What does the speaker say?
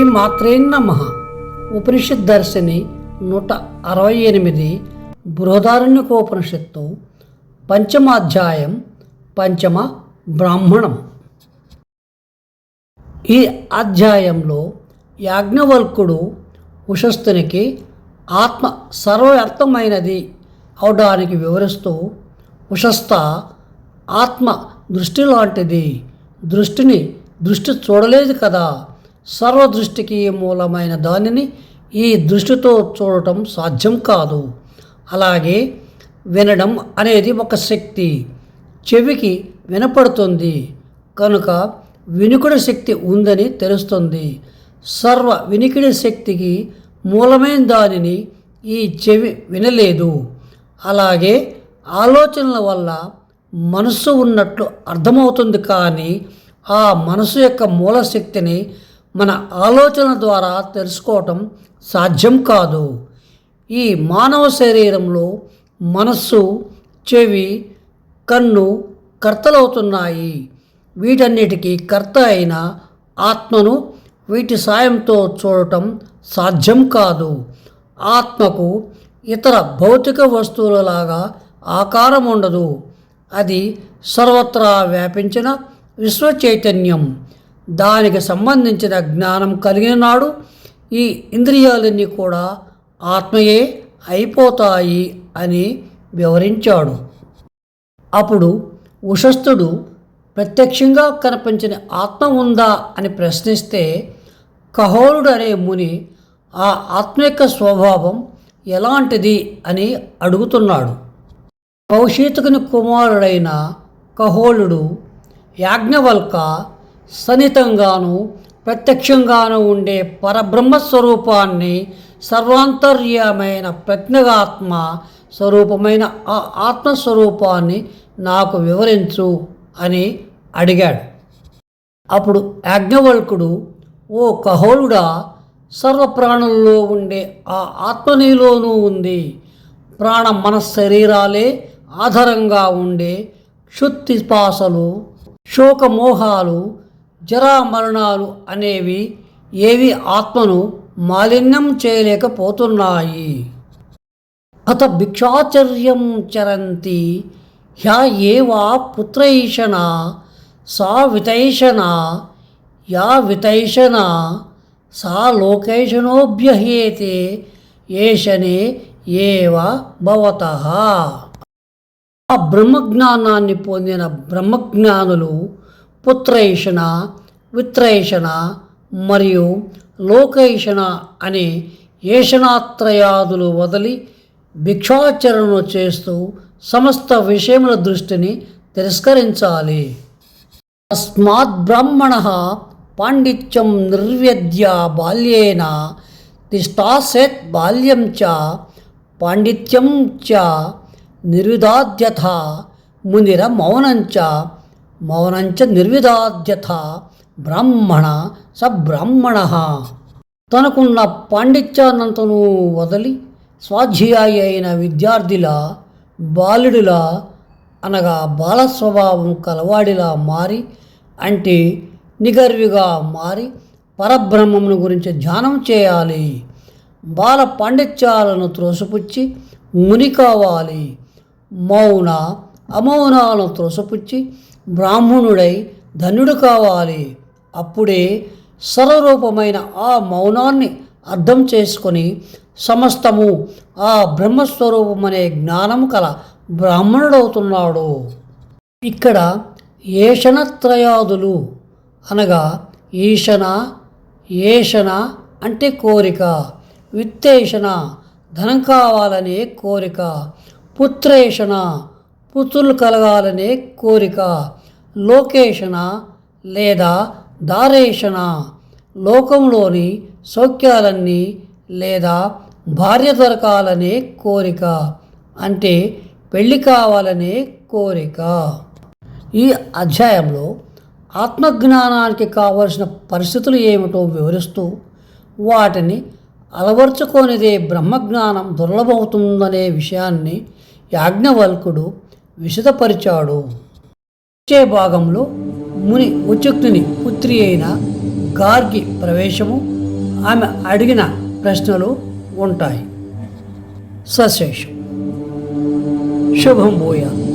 శ్రీమాత్రే నమః. ఉపనిషద్దర్శిని 168 బృహదారణ్యకోపనిషత్తు పంచమాధ్యాయం పంచమ బ్రాహ్మణం. ఈ అధ్యాయంలో యాజ్ఞవల్కుడు ఉషస్థునికి ఆత్మ సర్వవ్యాప్తమైనది అవడానికి వివరిస్తూ, ఉషస్థ ఆత్మ దృష్టి లాంటిది, దృష్టి చూడలేదు కదా, సర్వదృష్టికి మూలమైన దానిని ఈ దృష్టితో చూడటం సాధ్యం కాదు. అలాగే వినడం అనేది ఒక శక్తి, చెవికి వినపడుతుంది కనుక వినికిడి శక్తి ఉందని తెలుస్తుంది. సర్వ వినికిడి శక్తికి మూలమైన దానిని ఈ చెవి వినలేదు. అలాగే ఆలోచనల వల్ల మనస్సు ఉన్నట్లు అర్థమవుతుంది, కానీ ఆ మనసు యొక్క మూలశక్తిని మన ఆలోచన ద్వారా తెలుసుకోవటం సాధ్యం కాదు. ఈ మానవ శరీరంలో మనస్సు, చెవి, కన్ను కర్తలవుతున్నాయి. వీటన్నిటికీ కర్త అయిన ఆత్మను వీటి సాయంతో చూడటం సాధ్యం కాదు. ఆత్మకు ఇతర భౌతిక వస్తువులలాగా ఆకారం ఉండదు. అది సర్వత్రా వ్యాపించిన విశ్వ చైతన్యం. దానికి సంబంధించిన జ్ఞానం కలిగిన నాడు ఈ ఇంద్రియాలన్నీ కూడా ఆత్మయే అయిపోతాయి అని వివరించాడు. అప్పుడు ఉషస్థుడు ప్రత్యక్షంగా కనిపించిన ఆత్మ ఉందా అని ప్రశ్నిస్తే, కహోలుడు అనే ముని ఆ ఆత్మ యొక్క స్వభావం ఎలాంటిది అని అడుగుతున్నాడు. కౌశికుని కుమారుడైన కహోలుడు, యాజ్ఞవల్క, సన్నిహితంగాను ప్రత్యక్షంగాను ఉండే పరబ్రహ్మస్వరూపాన్ని, సర్వాంతర్యమైన ప్రజ్ఞాత్మ స్వరూపమైన ఆ ఆత్మస్వరూపాన్ని నాకు వివరించు అని అడిగాడు. అప్పుడు యాజ్ఞవల్కుడు, ఓ కహోలుడా, సర్వప్రాణుల్లో ఉండే ఆ ఆత్మ నీలోనూ ఉంది. ప్రాణ మనశరీరాలే ఆధారంగా ఉండే క్షుత్పిపాసలు, శోకమోహాలు, జరామరణాలు అనేవి ఏవి ఆత్మను మాలిన్యం చేయలేకపోతున్నాయి. అత భిక్షాచర్యం చరంతి హ్య ఏవా పుత్రైషణ సా వితైషణ, యా వితైషణ సా లోకైషణోభ్యహేతే ఏషనే ఏవ భవతః. ఆ బ్రహ్మజ్ఞానాన్ని పొందిన బ్రహ్మజ్ఞానులు పుత్రైషణ, విత్రైషణ మరియు లోకైషణ అనే ఏషణాత్రయాదులు వదిలి భిక్షాచరణను చేస్తూ సమస్త విషయముల దృష్టిని తిరస్కరించాలి. తస్మాత్ బ్రాహ్మణః పాండిత్యం నిర్వ్యద్య బాల్యేన తిష్టాసేత్ బాల్యం చ పాండిత్యం చ నిర్విదాద్యథ మునిర మౌనంచ నిర్విదాద్యథ బ్రాహ్మణ స బ్రాహ్మణ. తనకున్న పాండిత్యాన్నంతను వదిలి స్వాధ్యాయి అయిన విద్యార్థిలా, బాలుడిలా అనగా బాలస్వభావం కలవాడిలా మారి, అంటే నిగర్విగా మారి పరబ్రహ్మమును గురించి ధ్యానం చేయాలి. బాల పాండిత్యాలను త్రోసిపుచ్చి ముని కావాలి. మౌన అమౌనాలను త్రోసిపుచ్చి బ్రాహ్మణుడై ధన్యుడు కావాలి. అప్పుడే సర్వరూపమైన ఆ మౌనాన్ని అర్థం చేసుకొని సమస్తము ఆ బ్రహ్మస్వరూపమనే జ్ఞానము కల బ్రాహ్మణుడవుతున్నాడు. ఇక్కడ ఏషణత్రయాదులు అనగా ఈషణ, ఏషణ అంటే కోరిక, విత్తేషణ ధనం కావాలనే కోరిక, పుత్రేషణ పుత్రులు కలగాలనే కోరిక, లోకేషణ లేదా దారేషణ లోకంలోని సౌఖ్యాలన్నీ లేదా భార్య దొరకాలనే కోరిక, అంటే పెళ్ళి కావాలనే కోరిక. ఈ అధ్యాయంలో ఆత్మజ్ఞానానికి కావలసిన పరిస్థితులు ఏమిటో వివరిస్తూ, వాటిని అలవర్చుకొనిదే బ్రహ్మజ్ఞానం దుర్లభమవుతుందనే విషయాన్ని యాజ్ఞవల్కుడు విశదపరిచాడు. వచ్చే భాగంలో ముని ఉచక్తుని పుత్రి అయిన గార్గి ప్రవేశము, ఆమె అడిగిన ప్రశ్నలు ఉంటాయి. సశేషం. శుభం భూయాత్.